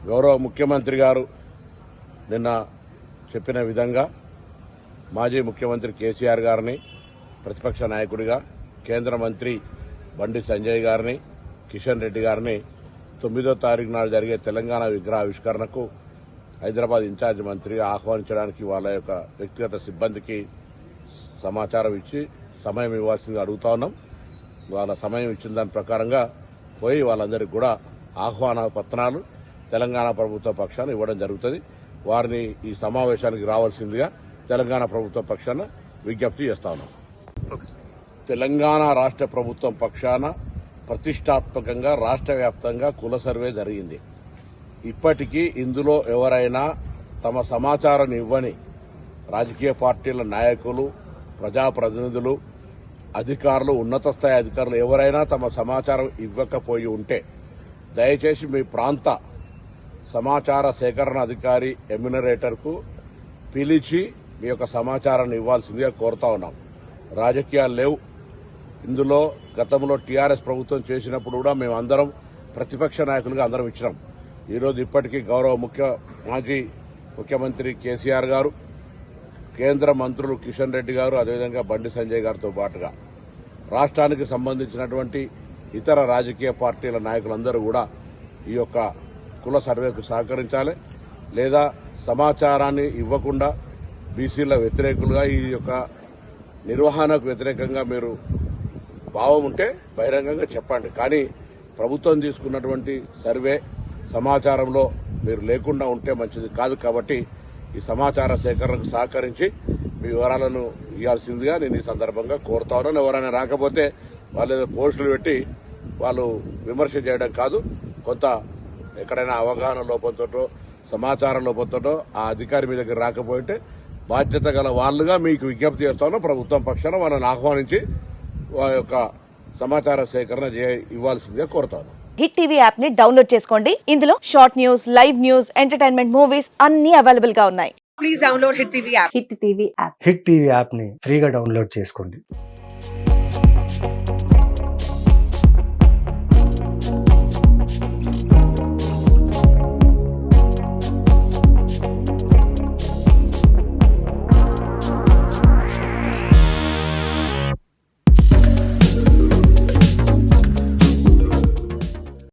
గౌరవ ముఖ్యమంత్రి గారు నిన్న చెప్పిన విధంగా మాజీ ముఖ్యమంత్రి కేసీఆర్ గారిని ప్రతిపక్ష నాయకుడిగా, కేంద్ర మంత్రి బండి సంజయ్ గారిని, కిషన్ రెడ్డి గారిని 9వ తారీఖు నాడు జరిగే తెలంగాణ విగ్రహ ఆవిష్కరణకు హైదరాబాద్ ఇన్ఛార్జ్ మంత్రిగా ఆహ్వానించడానికి వాళ్ళ యొక్క వ్యక్తిగత సిబ్బందికి సమాచారం ఇచ్చి సమయం ఇవ్వాల్సిందిగా అడుగుతా ఉన్నాం. వాళ్ళ సమయం ఇచ్చిన దాని ప్రకారంగా పోయి వాళ్ళందరికీ కూడా ఆహ్వాన పత్రాలు తెలంగాణ ప్రభుత్వ పక్షాన ఇవ్వడం జరుగుతుంది. వారిని ఈ సమావేశానికి రావాల్సిందిగా తెలంగాణ ప్రభుత్వ పక్షాన విజ్ఞప్తి చేస్తా ఉన్నాం. తెలంగాణ రాష్ట్ర ప్రభుత్వం పక్షాన ప్రతిష్టాత్మకంగా రాష్ట్ర వ్యాప్తంగా కుల సర్వే జరిగింది. ఇప్పటికీ ఇందులో ఎవరైనా తమ సమాచారం ఇవ్వని రాజకీయ పార్టీల నాయకులు, ప్రజాప్రతినిధులు, అధికారులు, ఉన్నత స్థాయి అధికారులు ఎవరైనా తమ సమాచారం ఇవ్వకపోయి ఉంటే దయచేసి మీ ప్రాంత సమాచార సేకరణ అధికారి ఎమ్యునరేటర్కు పిలిచి మీ యొక్క సమాచారాన్ని ఇవ్వాల్సిందిగా కోరుతా ఉన్నాం. రాజకీయాలు లేవు ఇందులో. గతంలో టీఆర్ఎస్ ప్రభుత్వం చేసినప్పుడు కూడా మేము అందరం ప్రతిపక్ష నాయకులుగా అందరం ఇచ్చినాం. ఈరోజు ఇప్పటికీ గౌరవ మాజీ ముఖ్యమంత్రి కేసీఆర్ గారు, కేంద్ర మంత్రులు కిషన్ రెడ్డి గారు, అదేవిధంగా బండి సంజయ్ గారితో పాటుగా రాష్ట్రానికి సంబంధించినటువంటి ఇతర రాజకీయ పార్టీల నాయకులందరూ కూడా ఈ యొక్క కుల సర్వేకు సహకరించాలి. లేదా సమాచారాన్ని ఇవ్వకుండా బీసీల వ్యతిరేకులుగా, ఈ యొక్క నిర్వహణకు వ్యతిరేకంగా మీరు భావం ఉంటే బహిరంగంగా చెప్పండి. కానీ ప్రభుత్వం తీసుకున్నటువంటి సర్వే సమాచారంలో మీరు లేకుండా ఉంటే మంచిది కాదు. కాబట్టి ఈ సమాచార సేకరణకు సహకరించి మీ వివరాలను ఇవ్వాల్సిందిగా నేను ఈ సందర్భంగా కోరుతా ఉన్నాను. ఎవరైనా రాకపోతే వాళ్ళు పోస్టులు పెట్టి వాళ్ళు విమర్శ చేయడం కాదు. కొంత ఎక్కడైనా అవగాహన లోపంతో, సమాచార లోపంతో ఆ అధికారి మీ దగ్గర రాకపోయింటే బాధ్యత గల వాళ్ళుగా మీకు విజ్ఞప్తి చేస్తాను. ప్రభుత్వం పక్షాన వాళ్ళని ఆహ్వానించి వారి యొక్క సమాచార సేకరణ ఇవ్వాల్సిందిగా కోరుతాను. హిట్ టీవీ యాప్ ని డౌన్లోడ్ చేసుకోండి. ఇందులో short news, live news, entertainment movies అన్ని అవైలబుల్ గా ఉన్నాయి. Please download hit TV app. Hit TV app ని ఫ్రీగా డౌన్లోడ్ చేసుకోండి.